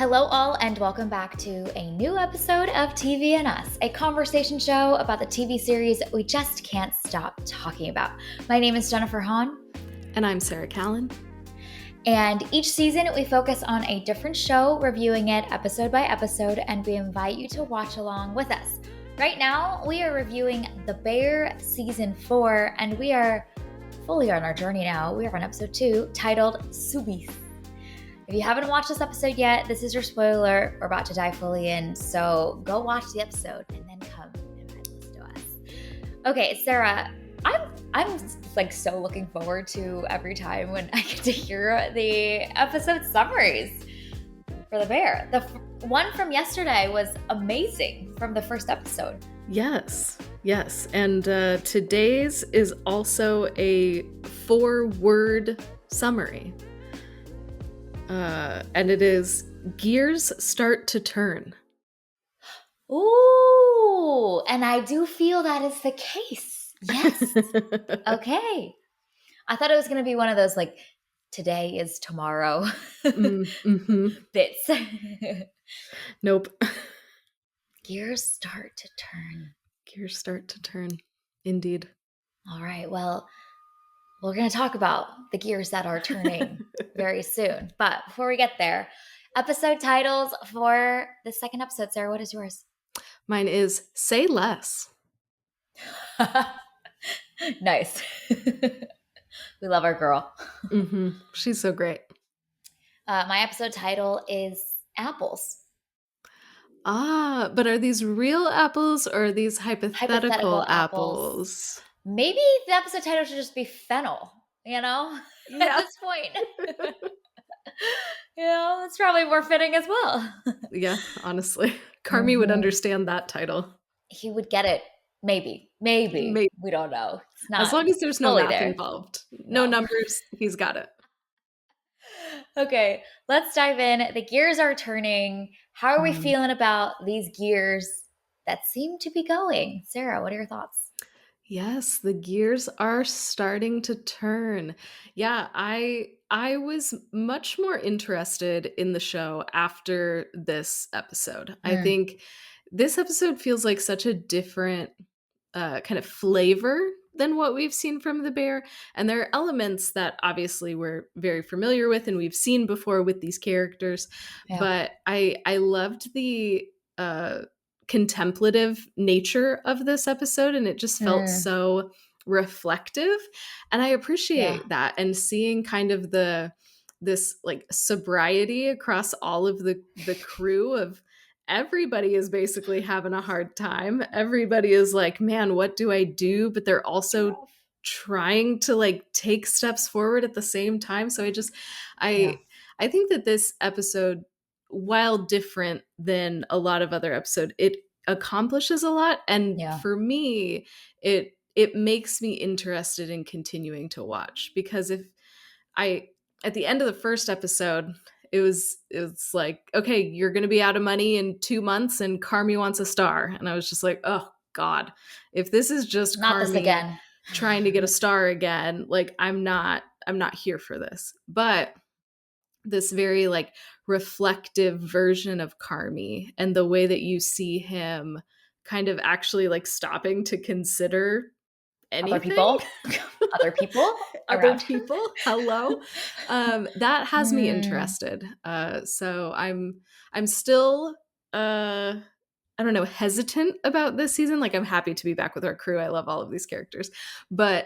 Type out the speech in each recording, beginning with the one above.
Hello, all, and welcome back to a new episode of TV and Us, a conversation show about the TV series we just can't stop talking about. My name is Jennifer Hahn. And I'm Sarah Callan. And each season we focus on a different show, reviewing it episode by episode, and we invite you to watch along with us. Right now, we are reviewing The Bear Season 4, and we are fully on our journey now. We are on episode 2, titled Soubise. If you haven't watched this episode yet, this is your spoiler. We're about to dive fully in, so go watch the episode and then come and listen to us. Okay, Sarah, I'm like so looking forward to every time when I get to hear the episode summaries for The Bear. The one from yesterday was amazing from the first episode. Yes. And today's is also a 4-word summary. And it is gears start to turn. Ooh, and I do feel that is the case. Yes. Okay. I thought it was going to be one of those like today is tomorrow bits. Nope. Gears start to turn. Gears start to turn. Indeed. All right. Well, we're going to talk about the gears that are turning very soon. But before we get there, episode titles for the second episode. Sarah, what is yours? Mine is Say Less. Nice. We love our girl. She's so great. My episode title is Apples. But are these real apples or are these hypothetical apples? Maybe the episode title should just be Fennel, at this point. It's probably more fitting as well. Yeah, honestly. Carmy would understand that title. He would get it. Maybe. We don't know. It's not as long as there's no math there. involved. No numbers, he's got it. Okay, let's dive in. The gears are turning. How are we feeling about these gears that seem to be going? Sarah, what are your thoughts? Yes, the gears are starting to turn. Yeah, I was much more interested in the show after this episode. I think this episode feels like such a different kind of flavor than what we've seen from The Bear. And there are elements that obviously we're very familiar with and we've seen before with these characters. Yeah. But I loved the contemplative nature of this episode, and it just felt so reflective, and I appreciate that, and seeing kind of this like sobriety across all of the crew of everybody is basically having a hard time. Everybody is like, man, what do I do? But they're also trying to like take steps forward at the same time. So I think that this episode, while different than a lot of other episodes, it accomplishes a lot. And for me, it makes me interested in continuing to watch, because at the end of the first episode, it's like, okay, you're going to be out of money in 2 months and Carmy wants a star. And I was just like, oh God, if this is just not Carmy this again trying to get a star again, like I'm not here for this. But this very like reflective version of Carmy, and the way that you see him kind of actually like stopping to consider anything. Other people. Hello. That has me interested. So I'm still I don't know, hesitant about this season. Like, I'm happy to be back with our crew. I love all of these characters, but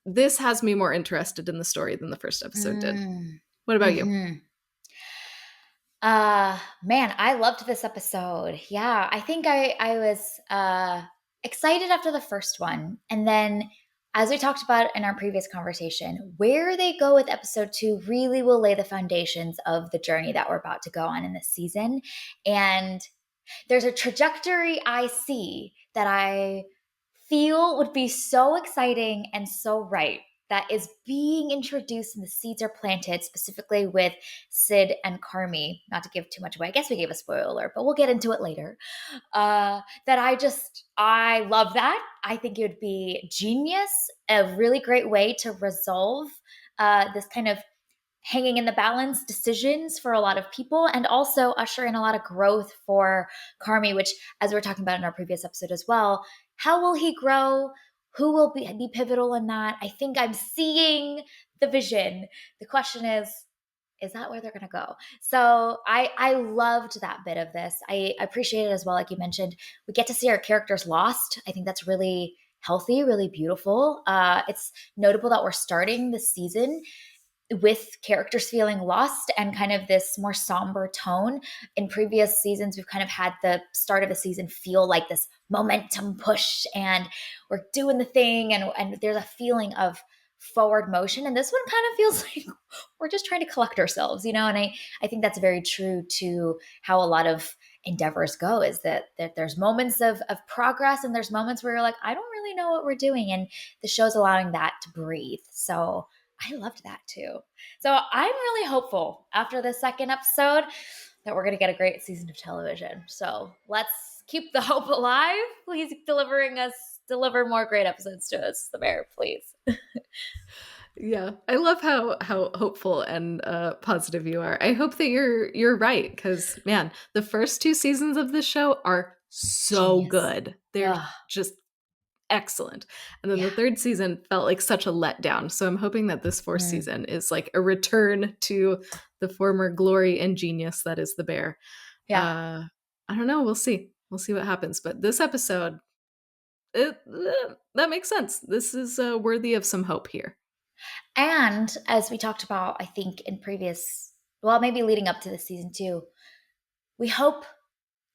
this has me more interested in the story than the first episode did. What about you? Man, I loved this episode. Yeah, I think I was excited after the first one. And then, as we talked about in our previous conversation, where they go with episode 2 really will lay the foundations of the journey that we're about to go on in this season. And there's a trajectory I see that I feel would be so exciting and so right, that is being introduced and the seeds are planted, specifically with Sid and Carmy. Not to give too much away. I guess we gave a spoiler alert, but we'll get into it later. That I love that. I think it would be genius, a really great way to resolve this kind of hanging in the balance decisions for a lot of people, and also usher in a lot of growth for Carmy, which, as we were talking about in our previous episode as well, how will he grow? Who will be pivotal in that? I think I'm seeing the vision. The question is that where they're going to go? So I loved that bit of this. I appreciate it as well. Like you mentioned, we get to see our characters lost. I think that's really healthy, really beautiful. It's notable that we're starting this season with characters feeling lost and kind of this more somber tone. In previous seasons, we've kind of had the start of a season feel like this momentum push and we're doing the thing, and there's a feeling of forward motion. And this one kind of feels like we're just trying to collect ourselves, and I think that's very true to how a lot of endeavors go, is that there's moments of progress and there's moments where you're like, I don't really know what we're doing. And the show's allowing that to breathe. So I loved that too. So I'm really hopeful after the second episode that we're going to get a great season of television. So let's keep the hope alive. Please deliver more great episodes to us, The Bear, please. Yeah, I love how hopeful and positive you are. I hope that you're right, because man, the first two seasons of this show are so Genius. good. They're Ugh. just excellent. And then Yeah. the third season felt like such a letdown. So I'm hoping that this fourth season is like a return to the former glory and genius that is The Bear. Yeah. I don't know. We'll see. We'll see what happens. But this episode, that makes sense. This is worthy of some hope here. And as we talked about, I think in previous, well, maybe leading up to this season too, we hope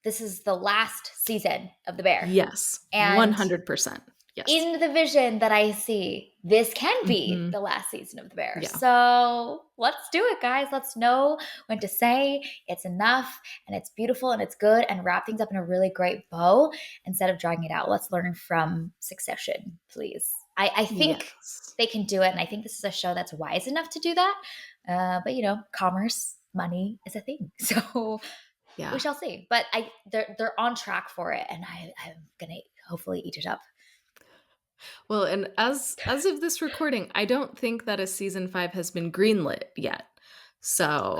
this is the last season of The Bear. Yes, And 100%. Yes. in the vision that I see, this can be the last season of The Bear. Yeah. So let's do it, guys. Let's know when to say it's enough and it's beautiful and it's good, and wrap things up in a really great bow instead of dragging it out. Let's learn from Succession, please. I think they can do it. And I think this is a show that's wise enough to do that. But commerce, money is a thing. So we shall see. But they're on track for it. And I'm going to hopefully eat it up. Well, and as of this recording, I don't think that a season 5 has been greenlit yet. So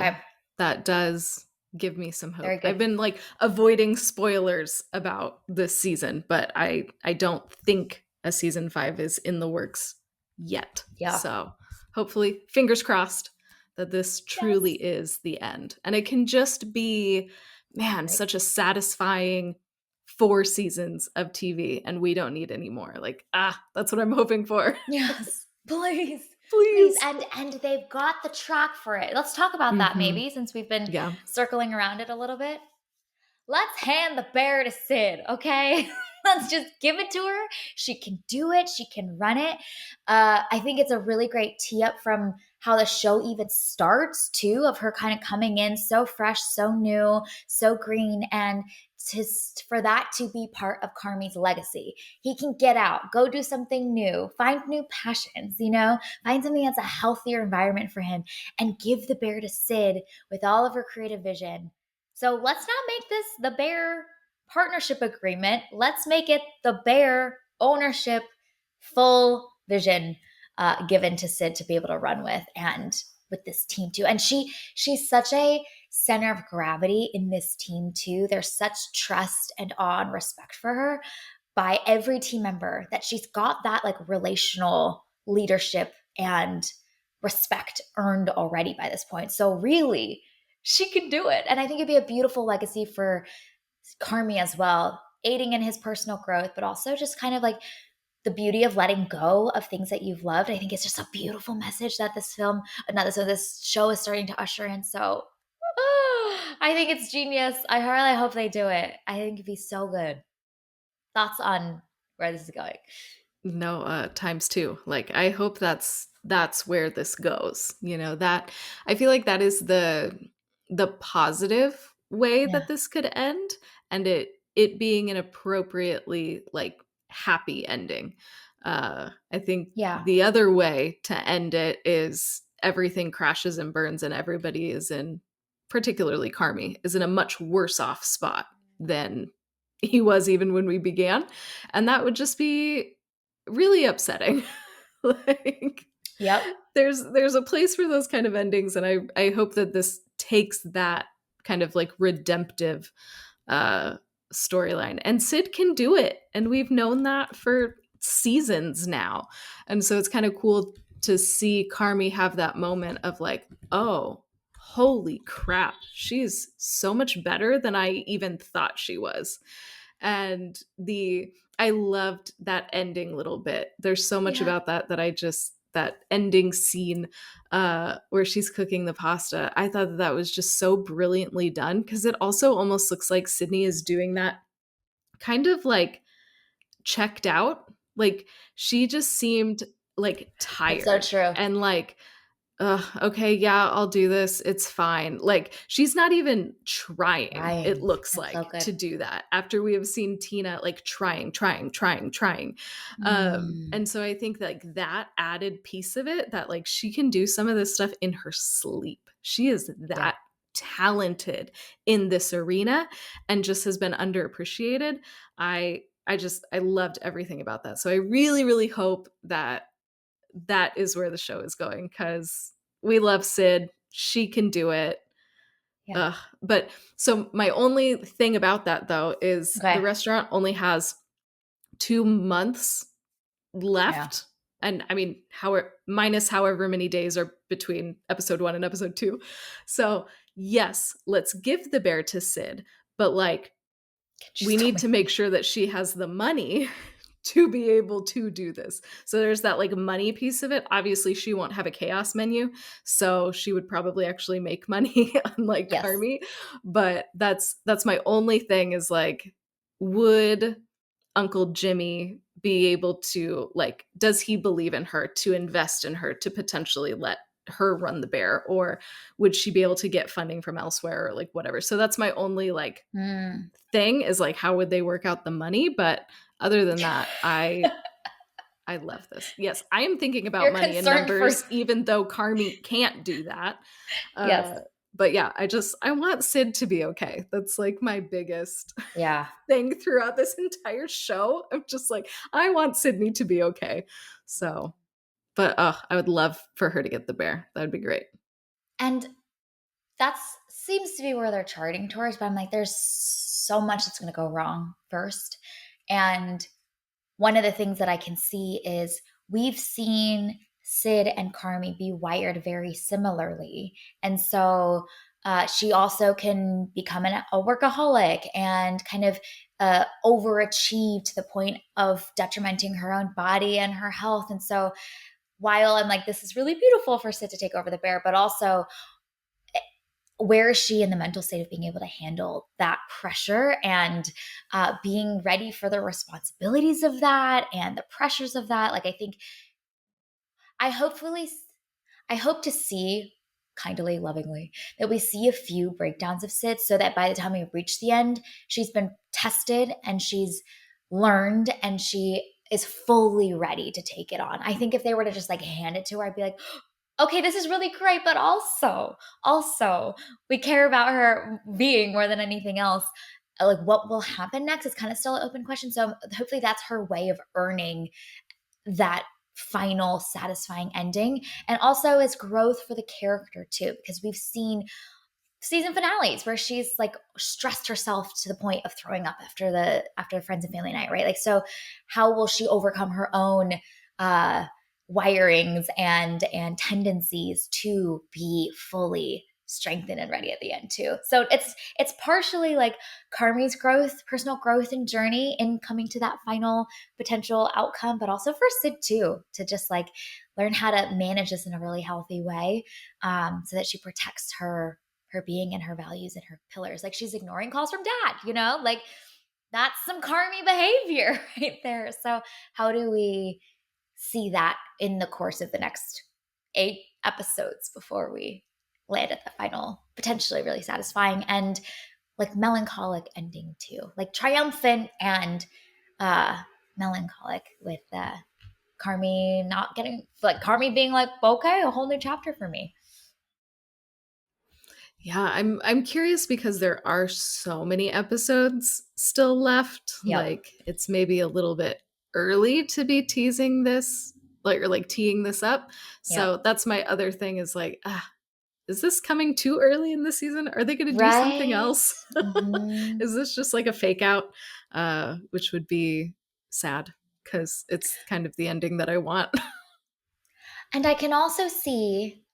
that does give me some hope. I've been like avoiding spoilers about this season, but I don't think a season 5 is in the works yet. Yeah. So hopefully, fingers crossed that this truly is the end. And it can just be, man, such a satisfying 4 seasons of TV, and we don't need any more. Like, that's what I'm hoping for. Yes, please. And they've got the track for it. Let's talk about that maybe, since we've been circling around it a little bit. Let's hand the bear to Sid, okay? Let's just give it to her. She can do it. She can run it. I think it's a really great tee up from how the show even starts, too, of her kind of coming in so fresh, so new, so green, and for that to be part of Carmy's legacy. He can get out, go do something new, find new passions, find something that's a healthier environment for him, and give the bear to Sid with all of her creative vision. So let's not make this the Bear partnership agreement. Let's make it the Bear ownership, full vision given to Sid to be able to run with, and with this team too. And she's such a center of gravity in this team too. There's such trust and awe and respect for her by every team member, that she's got that like relational leadership and respect earned already by this point. So really, she can do it. And I think it'd be a beautiful legacy for Carmy as well, aiding in his personal growth, but also just kind of like the beauty of letting go of things that you've loved. I think it's just a beautiful message that this show is starting to usher in. So I think it's genius. I really hope they do it. I think it'd be so good. Thoughts on where this is going? No, times 2. Like, I hope that's where this goes. That I feel like that is the positive way that this could end, and it being an appropriately like happy ending. I think the other way to end it is everything crashes and burns, and everybody is particularly Carmy, is in a much worse off spot than he was even when we began. And that would just be really upsetting. Yep. There's a place for those kind of endings, and I hope that this takes that kind of like redemptive uh storyline. And Sid can do it, and we've known that for seasons now. And so it's kind of cool to see Carmy have that moment of like, oh, holy crap, she's so much better than I even thought she was. And the I loved that ending little bit. There's so much Yeah. about that I just that ending scene where she's cooking the pasta. I thought that was just so brilliantly done, because it also almost looks like Sydney is doing that kind of like checked out. Like she just seemed like That's so tired true. and like, okay, yeah, I'll do this. It's fine. Like she's not even trying, it Trying. looks That's so like, good. to do that after we have seen Tina like trying. Mm. And so I think like that added piece of it, that like she can do some of this stuff in her sleep. She is Yeah. that talented in this arena and just has been underappreciated. I loved everything about that. So I really, really hope that that is where the show is going, because we love Sid. She can do it. Yeah. Ugh. But so my only thing about that though is the Okay. restaurant only has 2 months Yeah. left. And I mean, minus however many days are between episode 1 and episode 2. So yes, let's give the bear to Sid, but like She we still need make to make sure that she has the money to be able to do this. So there's that like money piece of it. Obviously, she won't have a chaos menu, so she would probably actually make money unlike yes. Carmy. But that's my only thing, is like, would Uncle Jimmy be able to, like, does he believe in her to invest in her to potentially let her run the bear, or would she be able to get funding from elsewhere, or like whatever. So that's my only like Mm. thing, is like, how would they work out the money? But other than that, I love this. Yes, I am thinking about You're money and concerned for numbers, even though Carmy can't do that. yes. But yeah, I want Sid to be okay. That's like my biggest Yeah. thing throughout this entire show. I'm just like, I want Sydney to be okay. So, but I would love for her to get the bear. That would be great. And that's seems to be where they're charting towards, but I'm like, there's so much that's going to go wrong first. And one of the things that I can see is we've seen Sid and Carmy be wired very similarly. And so she also can become a workaholic and kind of overachieve to the point of detrimenting her own body and her health. And so while I'm like, this is really beautiful for Sid to take over the bear, but also where is she in the mental state of being able to handle that pressure and being ready for the responsibilities of that and the pressures of that? Like, I think I hopefully, I hope to see kindly, lovingly, that we see a few breakdowns of Sid so that by the time we reach the end, she's been tested and she's learned and she is fully ready to take it on. I think if they were to just like hand it to her, I'd be like, okay, this is really great, but also, we care about her being more than anything else. Like, what will happen next is kind of still an open question. So hopefully that's her way of earning that final satisfying ending, and also as growth for the character too, because we've seen season finales where she's like stressed herself to the point of throwing up after the friends and family night, right? Like, so how will she overcome her own uh wirings and tendencies to be fully strengthened and ready at the end too? So it's partially like Carmy's growth, personal growth and journey in coming to that final potential outcome, but also for Sid too, to just like learn how to manage this in a really healthy way, so that she protects her being and her values and her pillars. Like, she's ignoring calls from dad, like that's some Carmy behavior right there. So how do we see that in the course of the next 8 episodes before we land at the final, potentially really satisfying and like melancholic ending too, like triumphant and melancholic with Carmy not getting, like Carmy being like, okay, a whole new chapter for me. Yeah, I'm curious, because there are so many episodes still left. Yep. Like, it's maybe a little bit early to be teasing this like teeing this up. Yep. So that's my other thing is like, is this coming too early in the season? Are they going to do something Right? else? Mhm. Is this just like a fake out? Which would be sad because it's kind of the ending that I want. And I can also see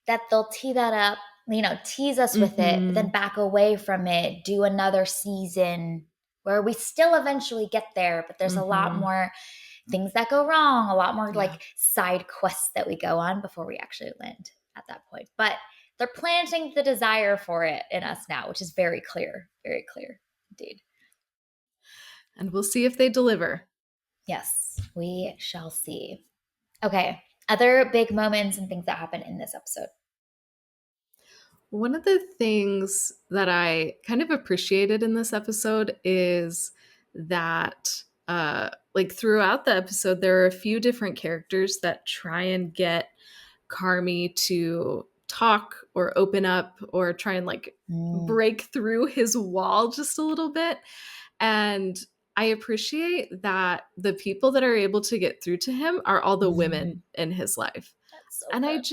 that they'll tee that up, tease us with it, but then Mhm. back away from it, do another season where we still eventually get there, but there's a lot Mhm. more things that go wrong, a lot more Yeah. like side quests that we go on before we actually land at that point. But they're planting the desire for it in us now, which is very clear indeed. And we'll see if they deliver. Yes, we shall see. Okay, other big moments and things that happen in this episode. One of the things that I kind of appreciated in this episode is that, like throughout the episode, there are a few different characters that try and get Carmy to talk or open up or try and like Mm, break through his wall just a little bit. And I appreciate that the people that are able to get through to him are all the mm, women in his life. that's so And good.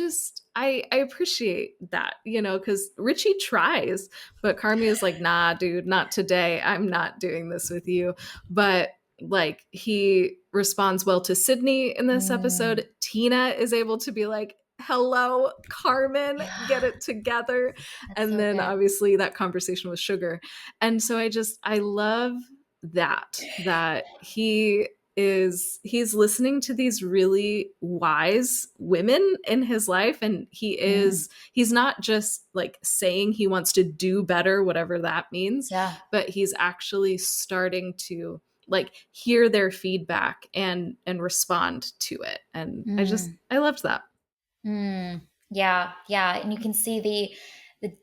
I appreciate that, because Richie tries, but Carmy is like, nah, dude, not today. I'm not doing this with you. But like he responds well to Sydney in this Mm, episode. Tina is able to be like, hello, Carmen, get yeah, it together. that's And so then good. obviously that conversation with Sugar. And so I love that he's listening to these really wise women in his life, and Mm, he's not just like saying he wants to do better, whatever that means, yeah. but he's actually starting to like hear their feedback and respond to it. And Mm. I loved that. Mm, yeah, yeah, and you can see the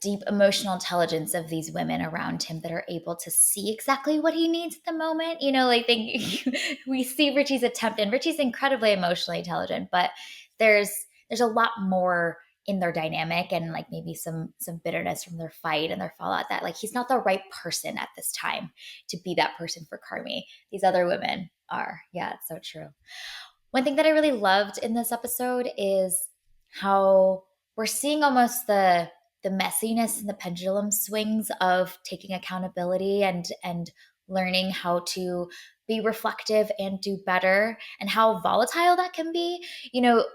deep emotional intelligence of these women around him that are able to see exactly what he needs at the moment. Like we see Richie's attempt, and Richie's incredibly emotionally intelligent, but there's there's a lot more in their dynamic and like maybe some bitterness from their fight and their fallout that like he's not the right person at this time to be that person for Carmy. These other women are. Yeah, it's so true. One thing that I really loved in this episode is how we're seeing almost the messiness and the pendulum swings of taking accountability and learning how to be reflective and do better and how volatile that can be.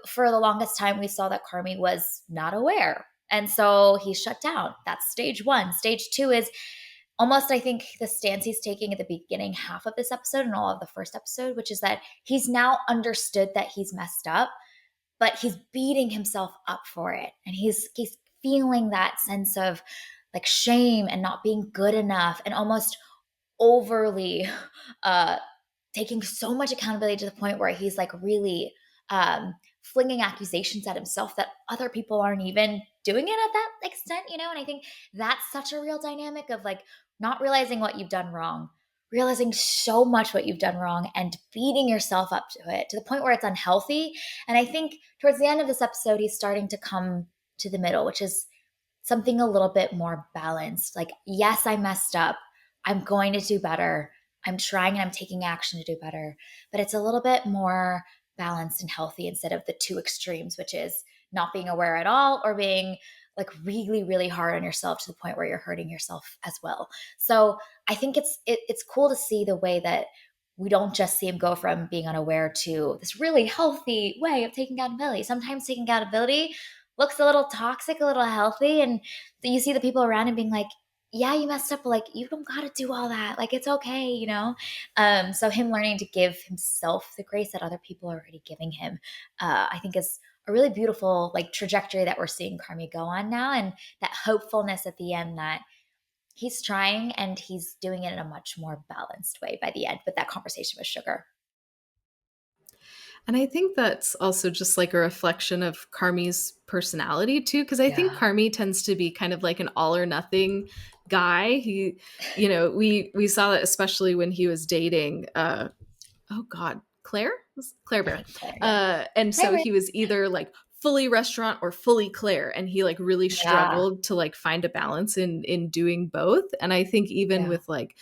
For the longest time we saw that Carmy was not aware. And so he shut down. That's stage one. Stage two is almost, I think, the stance he's taking at the beginning half of this episode and all of the first episode, which is that he's now understood that he's messed up, but he's beating himself up for it. And he's feeling that sense of like shame and not being good enough and almost overly uh taking so much accountability to the point where he's like really flinging accusations at himself that other people aren't even doing it at that extent. And I think that's such a real dynamic of like not realizing what you've done wrong, realizing so much what you've done wrong, and beating yourself up to it to the point where it's unhealthy. And I think towards the end of this episode, he's starting to come to the middle, which is something a little bit more balanced. Like, yes, I messed up. I'm going to do better. I'm trying and I'm taking action to do better. But it's a little bit more balanced and healthy instead of the two extremes, which is not being aware at all or being like really, really hard on yourself to the point where you're hurting yourself as well. So I think it's cool to see the way that we don't just see him go from being unaware to this really healthy way of taking accountability. Sometimes taking accountability looks a little toxic, a little healthy, and you see the people around him being like, yeah, you messed up, but like you don't gotta do all that. Like it's okay. So him learning to give himself the grace that other people are already giving him, I think is a really beautiful like trajectory that we're seeing Carmy go on now, and that hopefulness at the end that he's trying and he's doing it in a much more balanced way by the end with that conversation with Sugar. And I think that's also just like a reflection of Carmy's personality too, because I think Yeah. Carmy tends to be kind of like an all or nothing guy. We saw that especially when he was dating oh God, Claire? Claire I Bear. think Claire, yeah. And Right, so right. he was either like fully restaurant or fully Claire, and he like really Yeah. struggled to like find a balance in doing both. And I think even Yeah. with like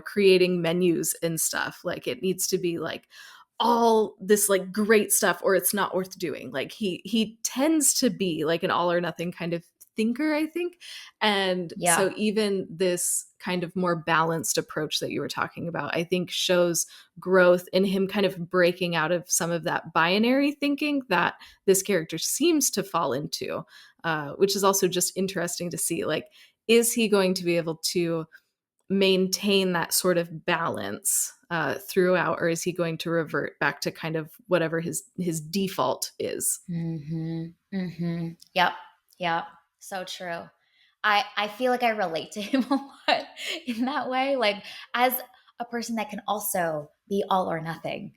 creating menus and stuff, like it needs to be like all this like great stuff or it's not worth doing. Like he tends to be like an all or nothing kind of thinker, I think. And Yeah. so even this kind of more balanced approach that you were talking about, I think shows growth in him kind of breaking out of some of that binary thinking that this character seems to fall into, which is also just interesting to see. Like, is he going to be able to maintain that sort of balance throughout, or is he going to revert back to kind of whatever his default is? Yep. Yep. So true. I feel like I relate to him a lot in that way. Like, as a person that can also be all or nothing,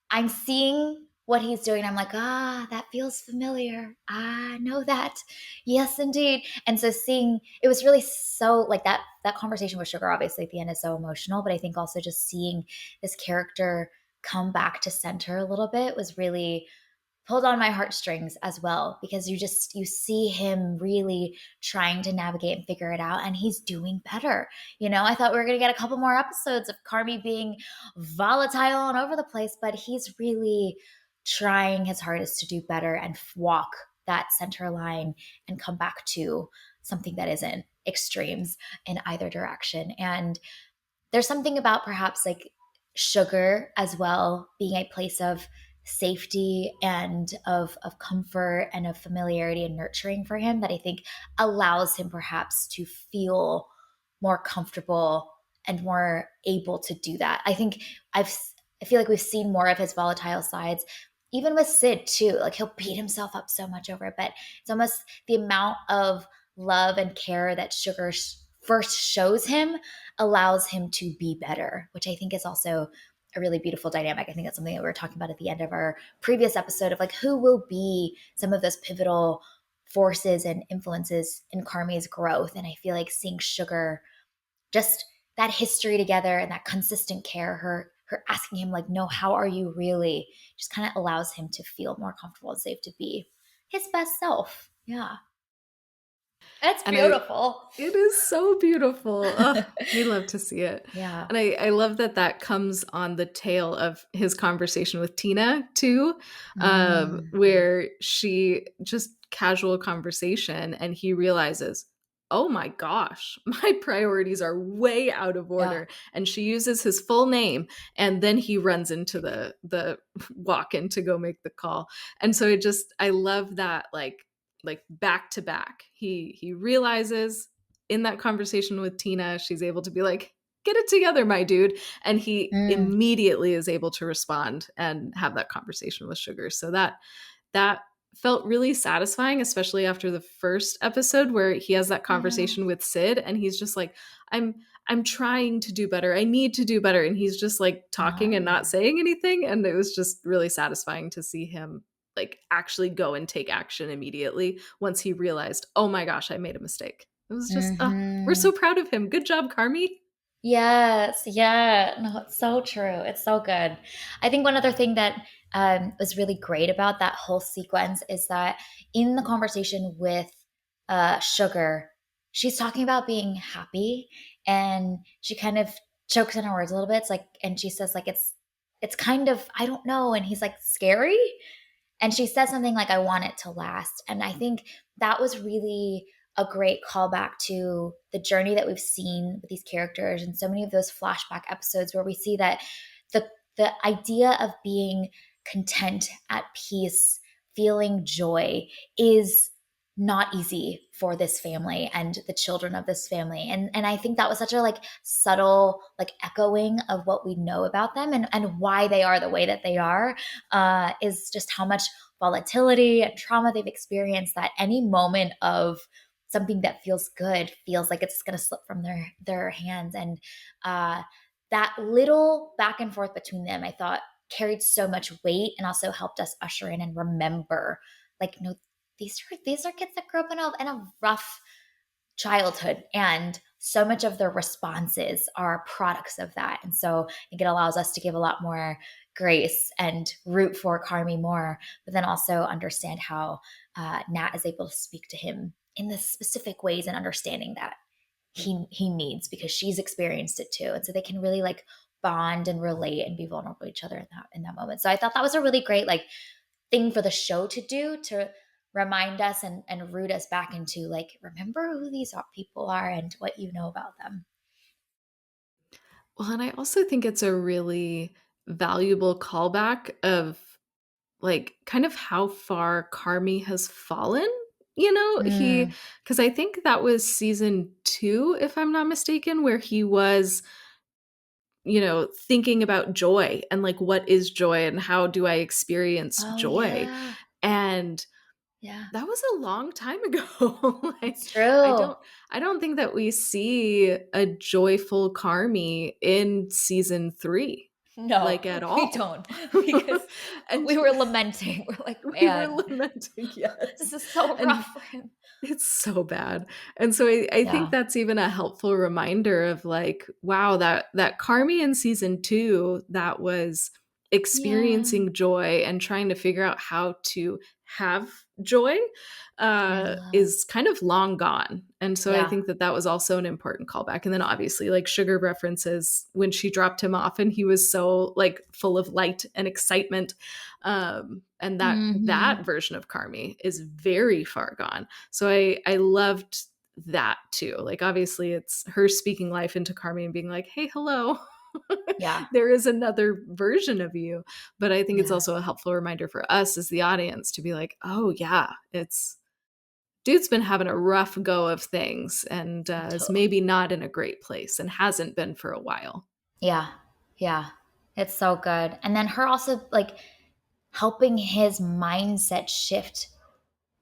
I'm seeing what he's doing. I'm like, that feels familiar. I know that. Yes, indeed. And so seeing it was really so like that conversation with Sugar, obviously at the end is so emotional, but I think also just seeing this character come back to center a little bit was really pulled on my heartstrings as well, because you see him really trying to navigate and figure it out, and he's doing better. I thought we were going to get a couple more episodes of Carmy being volatile and over the place, but he's really trying his hardest to do better and walk that center line and come back to something that isn't extremes in either direction. And there's something about perhaps like Sugar as well being a place of safety and of comfort and of familiarity and nurturing for him that I think allows him perhaps to feel more comfortable and more able to do that. I feel like we've seen more of his volatile sides, even with Sid too. Like, he'll beat himself up so much over it, but it's almost the amount of love and care that Sugar first shows him allows him to be better, which I think is also a really beautiful dynamic. I think that's something that we were talking about at the end of our previous episode of like who will be some of those pivotal forces and influences in Carmy's growth. And I feel like seeing Sugar, just that history together and that consistent care, her asking him like, no, how are you really, just kind of allows him to feel more comfortable and safe to be his best self. Yeah. It's And beautiful. it is so beautiful. Oh, we love to see it. Yeah. And I love that comes on the tail of his conversation with Tina too, where she just casual conversation and he realizes, oh my gosh, my priorities are way out of Yeah. order. And she uses his full name, and then he runs into the walk-in to go make the call. And so I love that like back to back. He realizes in that conversation with Tina, she's able to be like, get it together, my dude. And he Mm. immediately is able to respond and have that conversation with Sugar. So that felt really satisfying, especially after the first episode where he has that Yeah. conversation with Sid and he's just like, I'm trying to do better. I need to do better. And he's just like talking and not Oh. saying anything. And it was just really satisfying to see him like actually go and take action immediately once he realized, oh my gosh, I made a mistake. It was just, we're Mm-hmm. so proud of him. Good job, Carmy. Yes, yeah. No, it's so true. It's so good. I think one other thing that was really great about that whole sequence is that in the conversation with Sugar, she's talking about being happy, and she kind of chokes on her words a little bit. It's like, and she says like it's kind of, I don't know, and he's like, scary. And she says something like, I want it to last. And I think that was really a great callback to the journey that we've seen with these characters and so many of those flashback episodes where we see that the idea of being content, at peace, feeling joy is not easy for this family and the children of this family. And I think that was such a like subtle like echoing of what we know about them and why they are the way that they are, is just how much volatility and trauma they've experienced, that any moment of something that feels good feels like it's going to slip from their hands. And that little back and forth between them, I thought, carried so much weight and also helped us usher in and remember, like, no, these are kids that grew up in a rough childhood, and so much of their responses are products of that. And so I think it allows us to give a lot more grace and root for Carmy more, but then also understand how Nat is able to speak to him in the specific ways and understanding that he needs, because she's experienced it too. And so they can really like bond and relate and be vulnerable to each other in that moment. So I thought that was a really great like thing for the show to do, to remind us and root us back into like, remember who these people are and what you know about them. Well, and I also think it's a really valuable callback of like kind of how far Carmy has fallen. Mm. Because I think that was season 2, if I'm not mistaken, where he was, thinking about joy and like what is joy and how do I experience Oh joy. yeah. And Yeah. that was a long time ago. Like, It's I true. don't I don't think that we see a joyful Carmy in season 3, No, like, at we all. don't, because And we were lamenting. We're like, we were man, lamenting, yes. this is so And rough for him. it's so bad. And so I think Yeah. that's even a helpful reminder of like, wow, that Carmy in season 2 that was Yeah. experiencing joy and trying to figure out how to have joy And love. is kind of long gone. And so I Yeah. think that that was also an important callback. And then obviously like Sugar references when she dropped him off and he was so like full of light and excitement. And that Mhm. version of Carmy is very far gone. So I loved that too. Like obviously it's her speaking life into Carmy and being like, "Hey, hello. Yeah. There is another version of you." But I think it's Yeah. also a helpful reminder for us as the audience to be like, "Oh yeah, it's dude's been having a rough go of things and is maybe not in a great place and hasn't been for a while." Yeah. Yeah. It's so good. And then her also like helping his mindset shift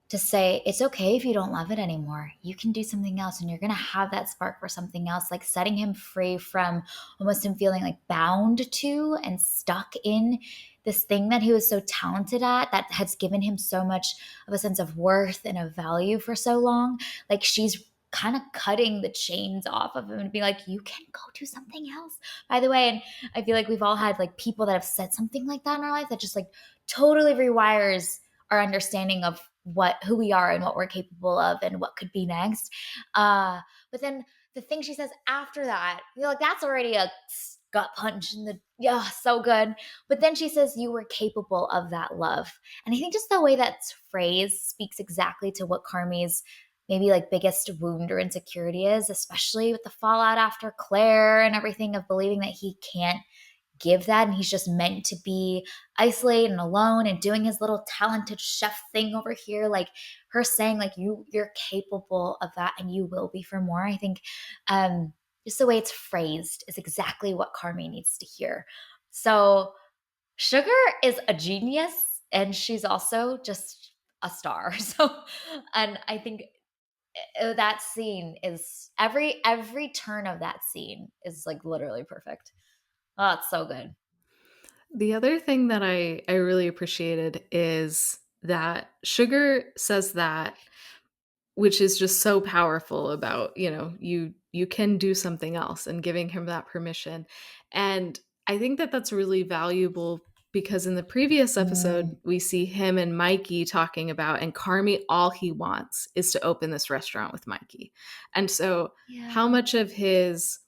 to say, it's okay if you don't love it anymore. You can do something else and you're going to have that spark for something else, like setting him free from almost him feeling like bound to and stuck in this thing that he was so talented at that has given him so much of a sense of worth and of value for so long. Like she's kind of cutting the chains off of him and being like, you can go do something else, by the way. And I feel like we've all had like people that have said something like that in our life that just like totally rewires our understanding of who we are and what we're capable of and what could be next. But then the thing she says after that, you're like, that's already a gut punch in the, yeah, so good. But then she says, you were capable of that love. And I think just the way that's phrased speaks exactly to what Carmy's maybe like biggest wound or insecurity is, especially with the fallout after Claire and everything of believing that he can't give that and he's just meant to be isolated and alone and doing his little talented chef thing over here. Like her saying like you're capable of that and you will be for more. I think just the way it's phrased is exactly what Carmy needs to hear. So Sugar is a genius and she's also just a star. So and I think that scene is every turn of that scene is like literally perfect. Oh, it's so good. The other thing that I really appreciated is that Sugar says that, which is just so powerful about, you can do something else and giving him that permission. And I think that that's really valuable because in the previous episode, Mm, we see him and Mikey talking about, and Carmy, all he wants is to open this restaurant with Mikey. And so, how yeah. much of his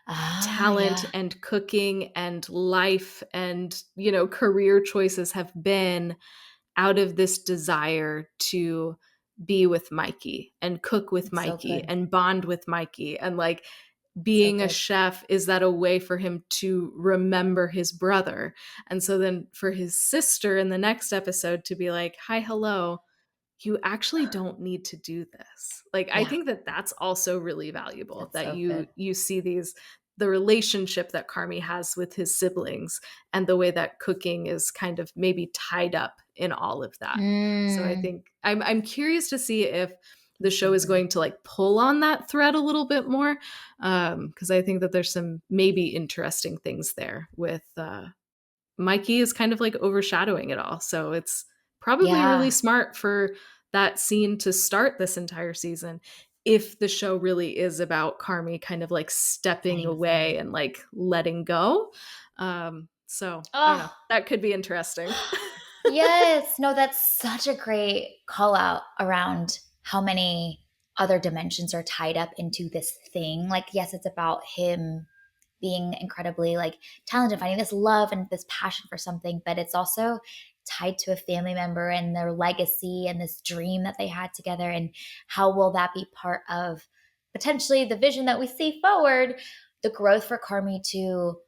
Ah, talent yeah. and cooking and life and, career choices have been out of this desire to be with Mikey and cook with It's so Mikey good. and bond with Mikey. And like So being a good. chef, is that a way for him to remember his brother? And so then for his sister in the next episode to be like, hi, hello, you actually don't need to do this. Like I Yeah, think that that's also really valuable that's that so you good. you see the relationship that Carmy has with his siblings and the way that cooking is kind of maybe tied up in all of that. So I Mm, think I'm curious to see if the that's so show is good. going to like pull on that thread a little bit more, because I think that there's some maybe interesting things there with Mikey is kind of like overshadowing it all. So it's probably really Yeah, smart for that scene to start this entire season if the show really is about Carmy kind of like stepping letting away go. and like letting go. So I don't know. Oh, That could be interesting. yes. No, that's such a great call out around how many other dimensions are tied up into this thing. Like, yes, it's about him being incredibly like talented, finding this love and this passion for something, but it's also tied to a family member and their legacy and this dream that they had together. And how will that be part of potentially the vision that we see forward, the growth for Carmy to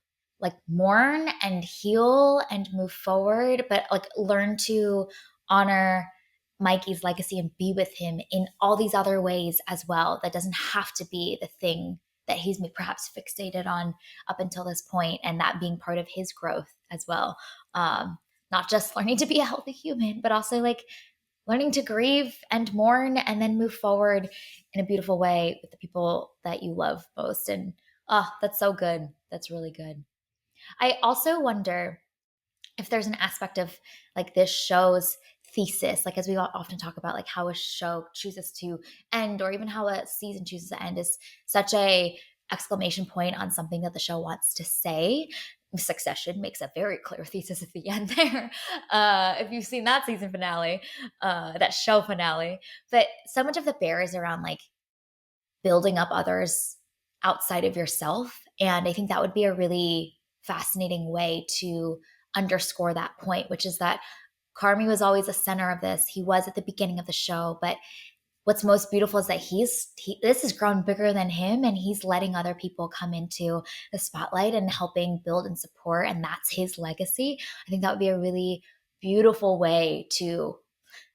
like mourn and heal and move forward, but like learn to honor Mikey's legacy and be with him in all these other ways as well. That doesn't have to be the thing that he's perhaps fixated on up until this point, and that being part of his growth as well. Not just learning to be a healthy human, but also like learning to grieve and mourn and then move forward in a beautiful way with the people that you love most. And oh, that's so good. That's really good. I also wonder if there's an aspect of like this show's thesis, like as we often talk about, like how a show chooses to end, or even how a season chooses to end, is such a exclamation point on something that the show wants to say. Succession makes a very clear thesis at the end there. If you've seen that season finale, that show finale, but so much of the bear is around like building up others outside of yourself. And I think that would be a really fascinating way to underscore that point, which is that Carmy was always the center of this. He was at the beginning of the show, but what's most beautiful is that this has grown bigger than him, and he's letting other people come into the spotlight and helping build and support, and that's his legacy. I think that would be a really beautiful way to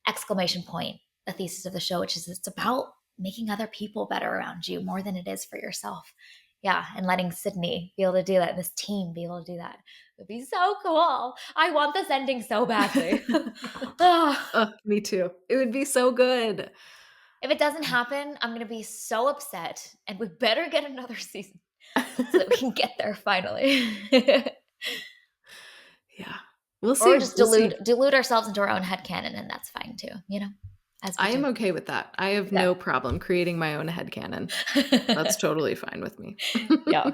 exclamation point the thesis of the show, which is it's about making other people better around you more than it is for yourself. Yeah, and letting Sydney be able to do that, and this team be able to do that would be so cool. I want this ending so badly. Oh, me too. It would be so good. If it doesn't happen, I'm going to be so upset, and we better get another season so that we can get there finally. Yeah. We'll see. Or just dilute ourselves into our own headcanon, and that's fine too, you know? I am okay with that. I have no problem creating my own headcanon. That's totally fine with me. Yeah.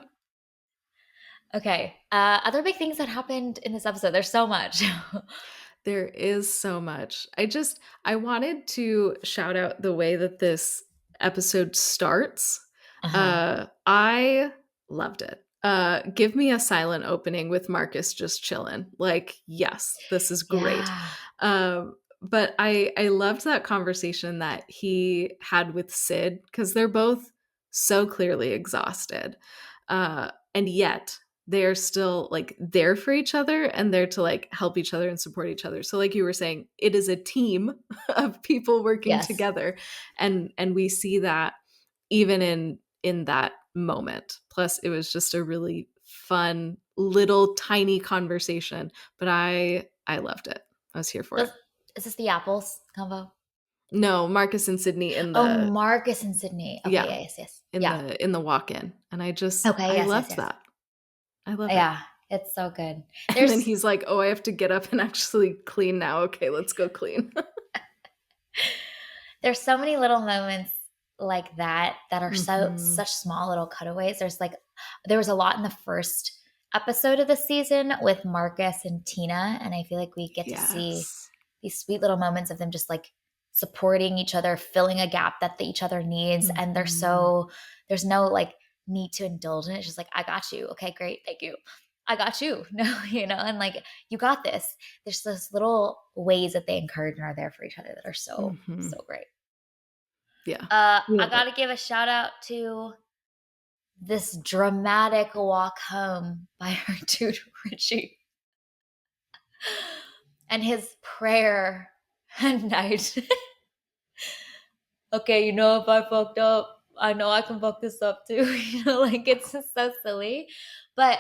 Okay. Other big things that happened in this episode. There's so much. There is so much. I wanted to shout out the way that this episode starts. I loved it. Give me a silent opening with Marcus just chilling. Like, yes, this is great. Yeah. But I loved that conversation that he had with Sid, because they're both so clearly exhausted. And yet they're still like there for each other, and there to like help each other and support each other. So like you were saying, it is a team of people working together. And we see that even in that moment. Plus it was just a really fun little tiny conversation, but I loved it. I was here for it. Is this the apples combo? No, Marcus and Sydney in the Marcus and Sydney. Okay, yeah. Yes. In the walk-in. And I loved that. I love it. Yeah, it's so good. And then he's like, oh, I have to get up and actually clean now. Okay, let's go clean. There's so many little moments like that are such small little cutaways. There was a lot in the first episode of the season with Marcus and Tina, and I feel like we get to see these sweet little moments of them just like supporting each other, filling a gap that each other needs. And there's no like need to indulge in it. It's just like, I got you. Okay, great. Thank you. I got you. No, and like, you got this. There's those little ways that they encourage and are there for each other that are so great. Yeah. I got to give a shout out to this dramatic walk home by our dude Richie and his prayer at night. Okay, if I fucked up, I know I can fuck this up too. Like, it's just so silly. But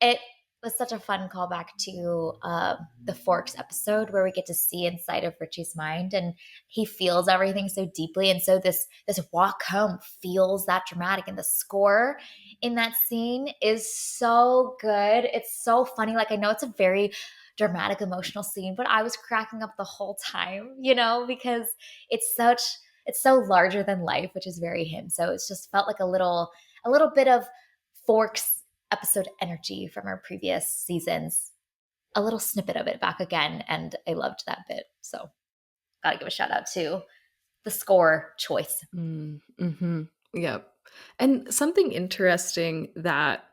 it was such a fun callback to the Forks episode, where we get to see inside of Richie's mind, and he feels everything so deeply. And so this walk home feels that dramatic, and the score in that scene is so good. It's so funny. Like, I know it's a very dramatic, emotional scene, but I was cracking up the whole time, because it's so larger than life, which is very him. So it's just felt like a little bit of Forks episode energy from our previous seasons, a little snippet of it back again, and I loved that bit. So gotta give a shout out to the score choice. Yep. And something interesting that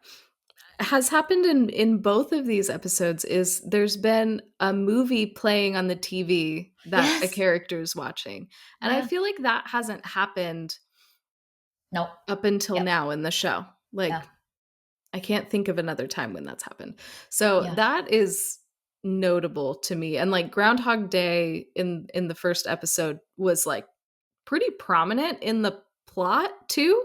has happened in both of these episodes is there's been a movie playing on the TV that a Yes. character is watching. And I Yeah. feel like that hasn't happened Nope. up until Yep. now in the show. Yeah. Like I can't think of another time when that's happened. So Yeah. that is notable to me. And like Groundhog Day in the first episode was like pretty prominent in the plot too.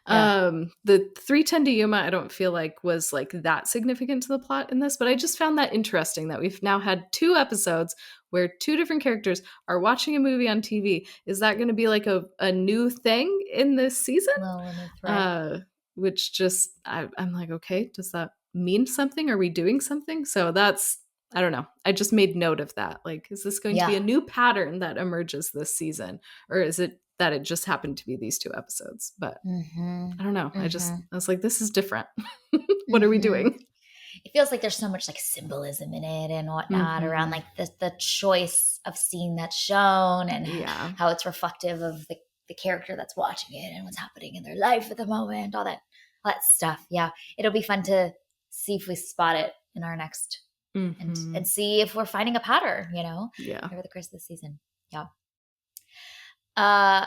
Yeah. The 310 to Yuma I don't feel like was like that significant to the plot in this, but I just found that interesting that we've now had 2 episodes where 2 different characters are watching a movie on TV. Is that going to be like a new thing in this season? Little new thread. Which just I'm like, okay, does that mean something? Are we doing something? So that's I don't know. I just made note of that. Like, is this going to be Yeah. a new pattern that emerges this season, or is it that it just happened to be these 2 episodes? But Mm-hmm. I don't know. Mm-hmm. I was like, this is different. What are we Mm-hmm. doing? It feels like there's so much like symbolism in it and whatnot around Mm-hmm. like the choice of scene that's shown and Yeah. how it's reflective of the character that's watching it and what's happening in their life at the moment, all that stuff. Yeah. It'll be fun to see if we spot it in our next Mm-hmm. and see if we're finding a pattern, Yeah. over the course of the season. Yeah. Uh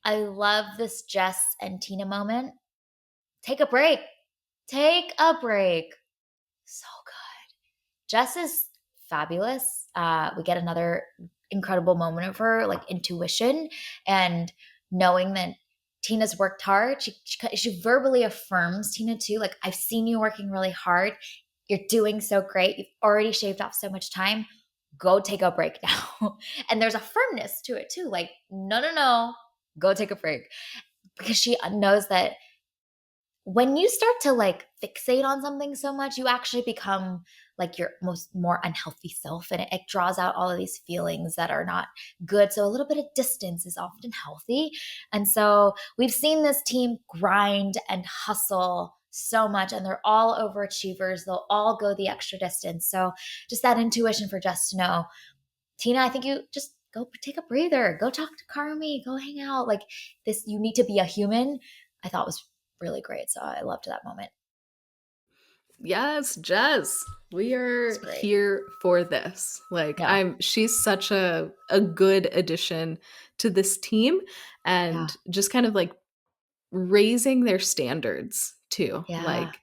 I love this Jess and Tina moment. Take a break. Take a break. So good. Jess is fabulous. We get another incredible moment of her like intuition and knowing that Tina's worked hard. She verbally affirms Tina too. Like, I've seen you working really hard. You're doing so great. You've already shaved off so much time. Go take a break now. And there's a firmness to it too. Like, no, no, no. Go take a break. Because she knows that when you start to like fixate on something so much, you actually become like your more unhealthy self, and it draws out all of these feelings that are not good. So a little bit of distance is often healthy. And so we've seen this team grind and hustle so much, and they're all overachievers. They'll all go the extra distance. So just that intuition for Jess to know, Tina, I think you just go take a breather, go talk to Carmy, go hang out. Like, this, you need to be a human. I thought was really great. So I loved that moment. Yes, Jess. We are It's great. here for this. Like Yeah. she's such a good addition to this team Yeah. and just kind of like raising their standards too. Yeah. Like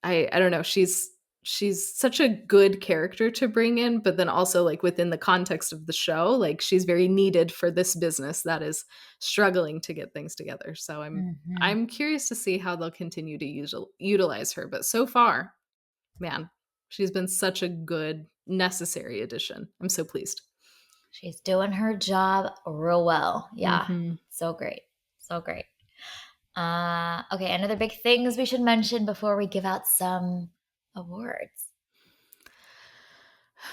I don't know, she's such a good character to bring in, but then also like within the context of the show, like she's very needed for this business that is struggling to get things together. So Mm-hmm. I'm curious to see how they'll continue to utilize her, but so far, man, she's been such a good necessary addition. I'm so pleased. She's doing her job real well. Yeah. Mm-hmm. So great. So great. Okay, another big things we should mention before we give out some awards.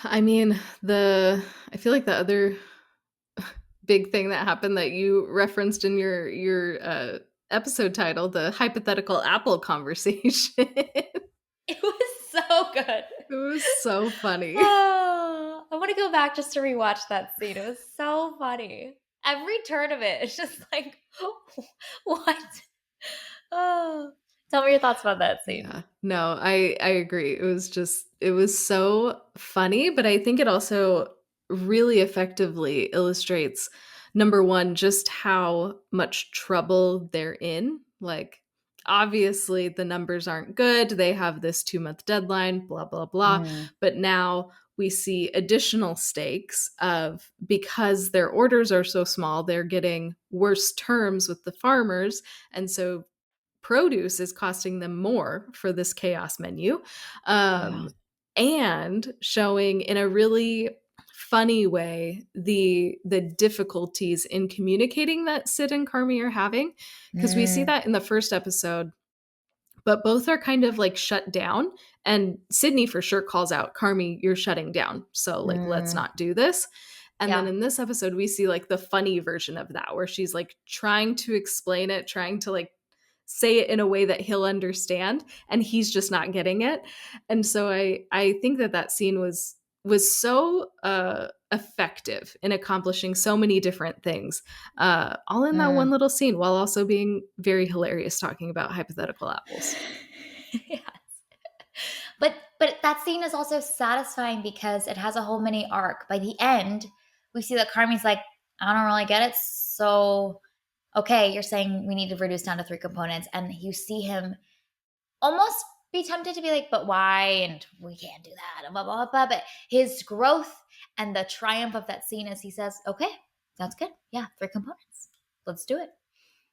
I mean, I feel like the other big thing that happened that you referenced in your episode title, the hypothetical apple conversation. It was so good. It was so funny. Oh, I want to go back just to rewatch that scene. It was so funny. Every turn of it, it's just like, what? Oh, tell me your thoughts about that scene. Yeah. No, I agree. It was so funny, but I think it also really effectively illustrates number one, just how much trouble they're in. Like, obviously the numbers aren't good. They have this 2-month deadline, blah, blah, blah. Mm, But now we see additional stakes of because their orders are so small, they're getting worse terms with the farmers. And so produce is costing them more for this chaos menu, yeah. and showing in a really funny way the difficulties in communicating that Sid and Carmy are having, because we see Mm, that in the first episode, but both are kind of like shut down, and Sydney for sure calls out, Carmy, you're shutting down, so like let's mm, not do this. And then yeah. in this episode we see like the funny version of that, where she's like trying to explain it, trying to like say it in a way that he'll understand, and he's just not getting it. And so I think that scene was so effective in accomplishing so many different things, all in that Mm. one little scene, while also being very hilarious talking about hypothetical apples. Yes. that scene is also satisfying because it has a whole mini arc. By the end, we see that Carmy's like, I don't really get it. So, okay, you're saying we need to reduce down to 3 components. And you see him almost be tempted to be like, but why? And we can't do that. Blah, blah, blah. But his growth and the triumph of that scene is he says, okay, that's good. Yeah, 3 components. Let's do it.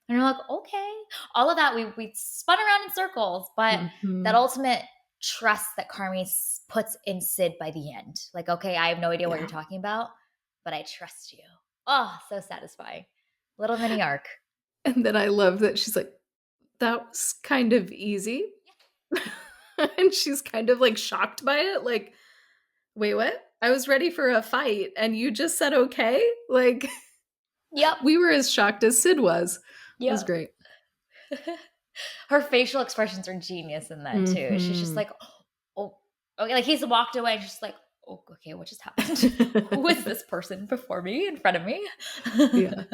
And you're like, okay. All of that, we spun around in circles, but that ultimate trust that Carmy puts in Sid by the end. Like, okay, I have no idea what you're talking about, but I trust you. Oh, so satisfying. Little mini arc. And then I love that she's like, that was kind of easy. And she's kind of like shocked by it. Like, wait, what? I was ready for a fight and you just said okay? Like, yep. We were as shocked as Sid was. Yep. It was great. Her facial expressions are genius in that too. She's just like, oh, okay. Like he's walked away and she's like, oh, okay, what just happened? Who is this person before me, in front of me? Yeah.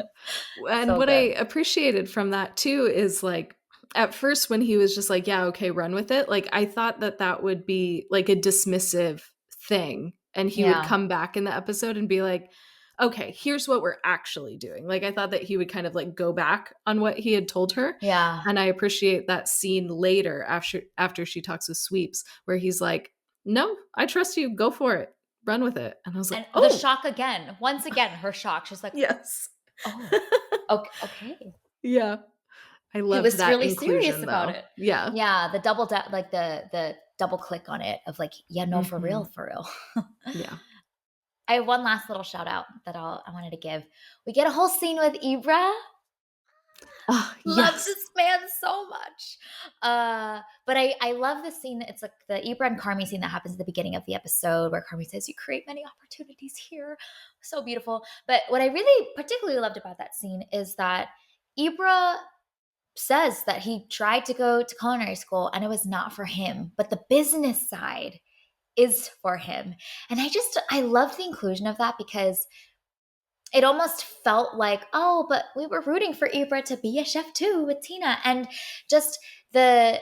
And so what I appreciated from that too is like, at first when he was just like, yeah, okay, run with it. Like I thought that would be like a dismissive thing. And he would come back in the episode and be like, okay, here's what we're actually doing. Like I thought that he would kind of like go back on what he had told her. Yeah. And I appreciate that scene later after she talks with Sweeps where he's like, no, I trust you. Go for it. Run with it. And I was like, and the shock again. Once again, her shock. She's like, yes. Oh, okay. Yeah. I love that. He was really serious about it. Yeah. Yeah. The double like the double click on it of like, yeah, no, for real. Yeah. I have one last little shout out that I wanted to give. We get a whole scene with Ibra. Oh, love this man so much. But I love the scene. It's like the Ibra and Carmy scene that happens at the beginning of the episode where Carmy says, you create many opportunities here. So beautiful. But what I really particularly loved about that scene is that Ibra says that he tried to go to culinary school and it was not for him, but the business side is for him. And I love the inclusion of that because it almost felt like, oh, but we were rooting for Ibra to be a chef too with Tina. And just the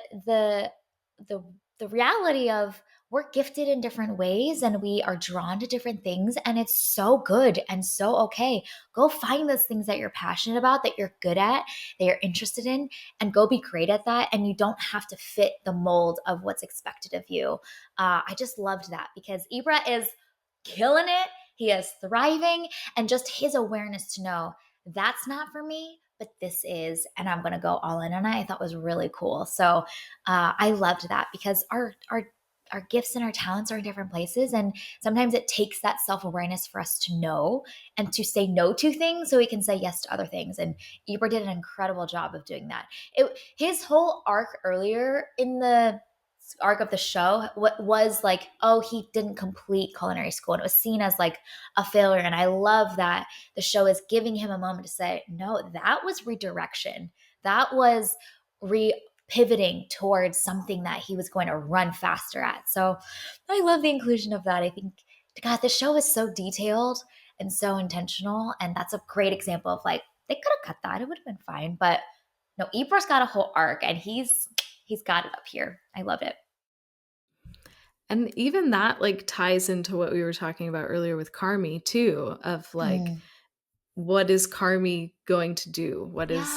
reality of we're gifted in different ways and we are drawn to different things. And it's so good and so okay. Go find those things that you're passionate about, that you're good at, that you're interested in, and go be great at that. And you don't have to fit the mold of what's expected of you. I just loved that because Ibra is killing it. He is thriving, and just his awareness to know that's not for me, but this is, and I'm going to go all in on it. I thought was really cool. So I loved that because our gifts and our talents are in different places. And sometimes it takes that self-awareness for us to know and to say no to things so we can say yes to other things. And Ibra did an incredible job of doing that. His whole arc earlier in the arc of the show was like, oh, he didn't complete culinary school and it was seen as like a failure. And I love that the show is giving him a moment to say, no, that was redirection. That was pivoting towards something that he was going to run faster at. So I love the inclusion of that. I think, God, the show is so detailed and so intentional. And that's a great example of like, they could have cut that. It would have been fine. But no, Ibra's got a whole arc and he's got it up here. I loved it. And even that like ties into what we were talking about earlier with Carmy too, of like, what is Carmy going to do? What is,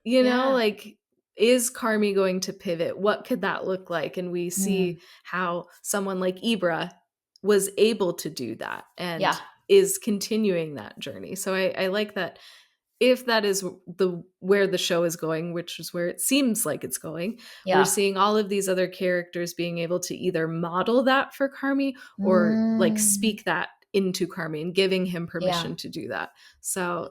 like, is Carmy going to pivot? What could that look like? And we see how someone like Ibra was able to do that and is continuing that journey. So I like that. If that is where the show is going, which is where it seems like it's going, we're seeing all of these other characters being able to either model that for Carmy or like speak that into Carmy and giving him permission to do that. So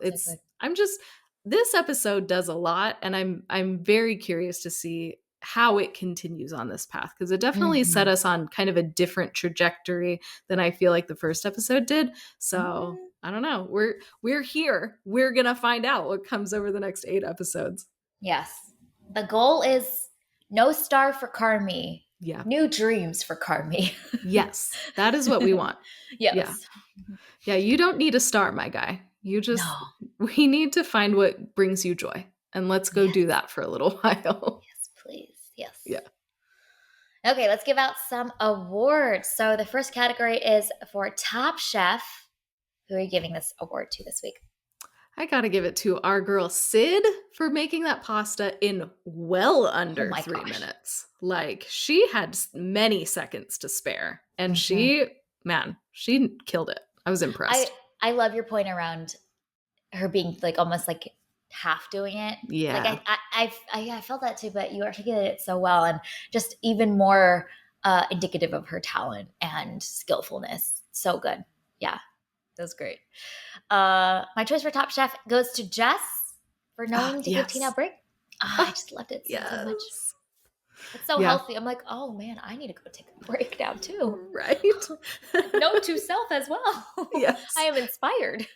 this episode does a lot, and I'm very curious to see how it continues on this path, because it definitely set us on kind of a different trajectory than I feel like the first episode did. So I don't know. We're here. We're going to find out what comes over the next 8 episodes. Yes. The goal is no star for Carmy. Yeah. New dreams for Carmy. Yes. That is what we want. Yes. Yeah. You don't need a star, my guy. We need to find what brings you joy. And let's go do that for a little while. Yes, please. Yes. Yeah. Okay, let's give out some awards. So the first category is for Top Chef. Who are you giving this award to this week? I gotta give it to our girl Sid for making that pasta in well Oh under my 3 minutes. Like, she had many seconds to spare, and gosh. she killed it. I was I impressed. I love your point around her being like almost like half doing it. Like Yeah. I felt that too, but you articulated it so well and just even more indicative of her talent and skillfulness. So good. Yeah, that was great. My choice for Top Chef goes to Jess for Oh, knowing to give Tina a yes. break. I Oh, just loved it so much. yes. It's so Yeah. healthy. I'm like, oh man, I need to go take a break now too. Right? Note to self as well. I Yes. am inspired.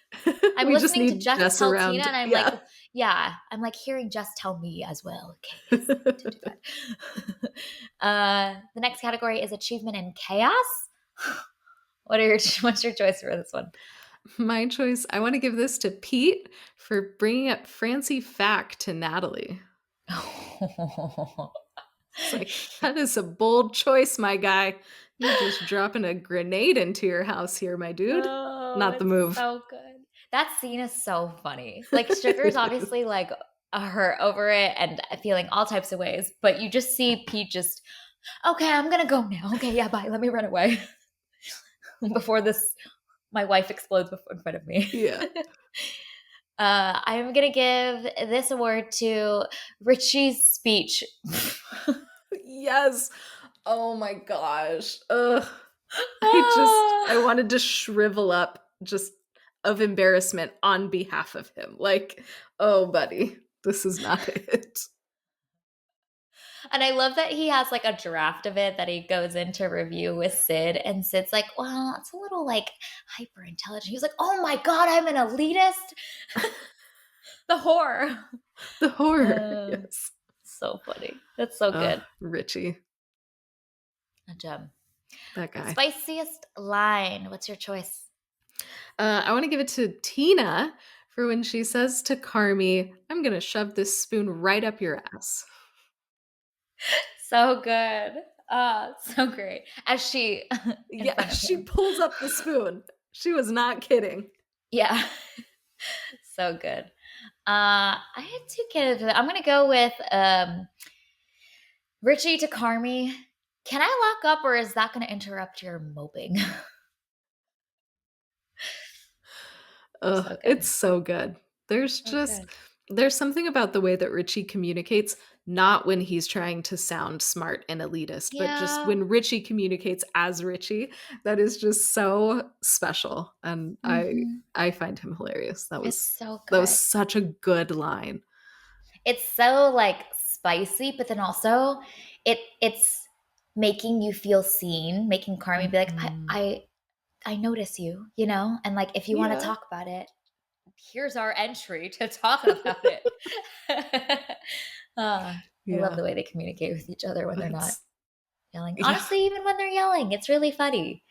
I'm We just listening to need Jess Jess tell Tina, around. and I'm like, Yeah. yeah, I'm like hearing Jess tell me as well. Okay, yes, I need to do that. The next category is achievement in chaos. What's your choice for this one? My choice, I want to give this to Pete for bringing up Francie Fack to Natalie. It's like, that is a bold choice, my guy. You're just dropping a grenade into your house here, my dude. Oh, Not the it's move. so good. That scene is so funny. Like Sugar's obviously like hurt over it and feeling all types of ways, but you just see Pete just, okay, I'm gonna go now. Okay, yeah, bye. Let me run away before my wife explodes in front of me. Yeah. I'm gonna give this award to Richie's speech. Yes. Oh my gosh. Ugh. I Ah. wanted to shrivel up just of embarrassment on behalf of him. Like, oh, buddy, this is not it. And I love that he has like a draft of it that he goes in to review with Sid. And Sid's like, well, it's a little like hyper intelligent. He was like, oh my God, I'm an elitist. The horror. The horror. Uh, Yes. so funny. That's so good. Richie, A gem. that guy. Spiciest line. What's your choice? I want to give it to Tina for when she says to Carmy, I'm going to shove this spoon right up your ass. So good. So great. As she in Yeah, front of she him. pulls up the spoon. She was not kidding. Yeah. So good. I had two kids. I'm gonna go with Richie to Carmy. Can I lock up or is that gonna interrupt your moping? Ugh, So good. it's so good. There's So just good. there's something about the way that Richie communicates, not when he's trying to sound smart and elitist, but just Yeah. when Richie communicates as Richie, that is just so special. And Hmm. I find him hilarious. It's so That was good. such a good line. It's so like spicy, but then also it's making you feel seen, making Carmy be like, Mhm. I notice you, and like if you want to Yeah. talk about it, here's our entry to talk about it. I love Yeah. the way they communicate with each other when they're not It's yelling. yeah, Honestly, even when they're yelling, it's really funny.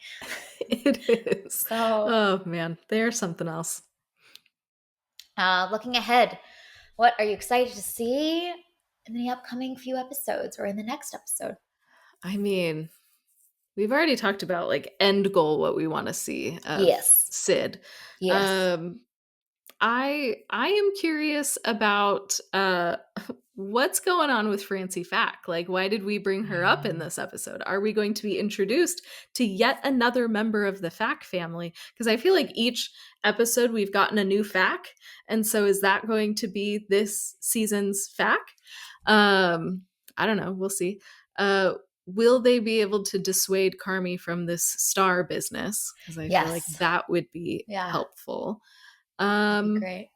it is. So, Oh man, they're something else. looking ahead, what are you excited to see in the upcoming few episodes or in the next episode? I mean, we've already talked about like end goal what we want to see of Yes. Sid. Yes. Um I am curious about what's going on with Francie Fack. Like, why did we bring her up in this episode? Are we going to be introduced to yet another member of the Fack family? Because I feel like each episode we've gotten a new Fack, and so is that going to be this season's Fack? I don't know. We'll see. Will they be able to dissuade Carmy from this star business? Because I feel like Yes. that would be Yeah. helpful. That'd be Um, great.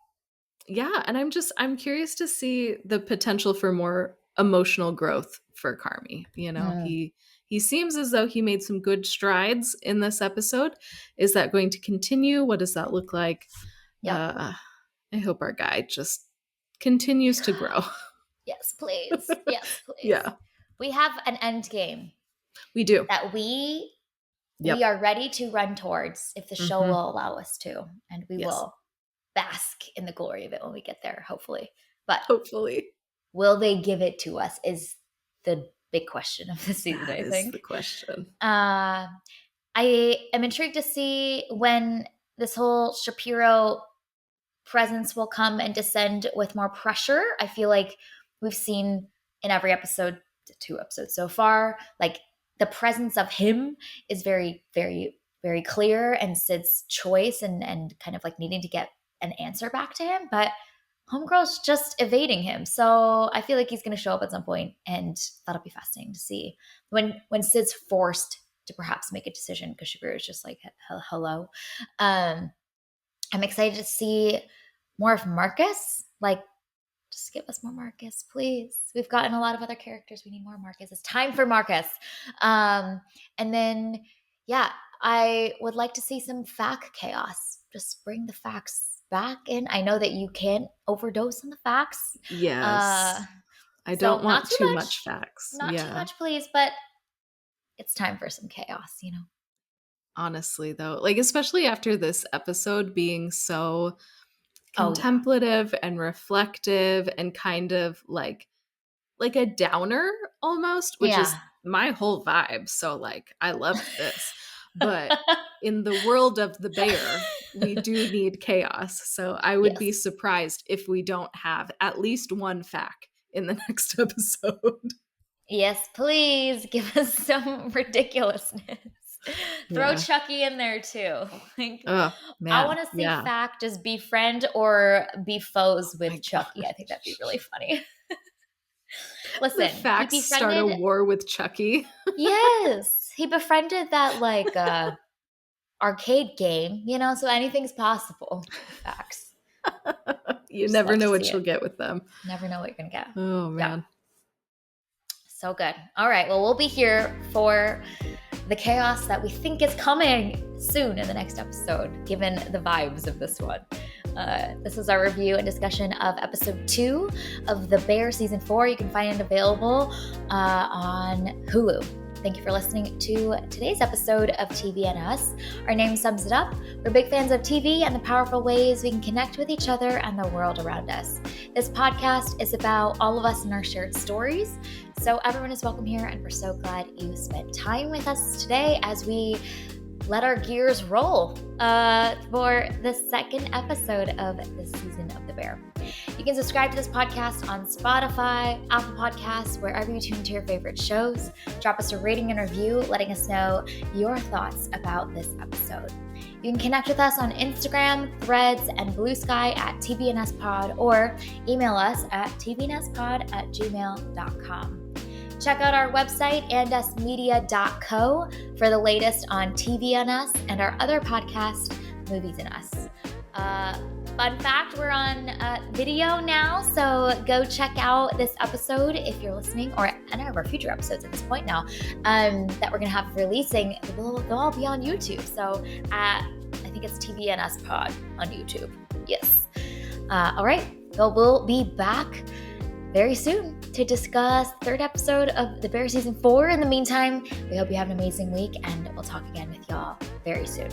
yeah, and I'm curious to see the potential for more emotional growth for Carmy. You know, Mm. he seems as though he made some good strides in this episode. Is that going to continue? What does that look like? Yep. I hope our guy just continues to grow. Yes, please. Yes, please. Yeah, We have an end game we do. that we Yep. are ready to run towards if the show Mhm. will allow us to, and we Yes. will bask in the glory of it when we get there, hopefully. But Hopefully. will they give it to us is the big question of the season, That I is think. the question. I am intrigued to see when this whole Shapiro presence will come and descend with more pressure. I feel like we've seen in every episode, 2 episodes so far, like the presence of him is very, very, very clear, and Sid's choice and kind of like needing to get an answer back to him. But Homegirl's just evading him. So I feel like he's going to show up at some point, and that'll be fascinating to see when Sid's forced to perhaps make a decision because Shapiro is just like, hello. I'm excited to see more of Marcus. Like, just give us more Marcus, please. We've gotten a lot of other characters. We need more Marcus. It's time for Marcus. And then, yeah, I would like to see some fact chaos. Just bring the facts back in. I know that you can't overdose on the facts. Yes. I don't want too much facts. Not too much, please, but it's time for some chaos, you know? Honestly, though, like, especially after this episode being so contemplative and reflective and kind of like a downer almost, which is my whole vibe. So like, I loved this. But in the world of the bear, we do need chaos. So I would be surprised if we don't have at least one fact in the next episode. Yes, please give us some ridiculousness. Throw Chucky in there too. Like, I want to see fact as befriend or be foes with Chucky. I think that'd be really funny. Listen, facts start a war with Chucky. Yes, he befriended that like arcade game, you know, so anything's possible. Facts. You never know what you'll get with them. Never know what you're gonna get. Oh man. So good. All right. Well, we'll be here for the chaos that we think is coming soon in the next episode, given the vibes of this one. This is our review and discussion of episode 2 of The Bear season 4. You can find it available on Hulu. Thank you for listening to today's episode of TV and Us. Our name sums it up. We're big fans of TV and the powerful ways we can connect with each other and the world around us. This podcast is about all of us and our shared stories. So everyone is welcome here, and we're so glad you spent time with us today as we let our gears roll for the second episode of this season of The Bear. You can subscribe to this podcast on Spotify, Apple Podcasts, wherever you tune to your favorite shows. Drop us a rating and review, letting us know your thoughts about this episode. You can connect with us on Instagram, Threads, and Blue Sky at TBNSPod, or email us at tbnspod@gmail.com. Check out our website, andusmedia.co, for the latest on TV and Us and our other podcast, Movies and Us. Fun fact, we're on video now, so go check out this episode if you're listening, or any of our future episodes at this point now that we're going to have releasing. They'll all be on YouTube. So I think it's TV and Us Pod on YouTube. Yes. All right. Well, we'll be back very soon to discuss third episode of The Bear season 4. In the meantime, we hope you have an amazing week, and we'll talk again with y'all very soon.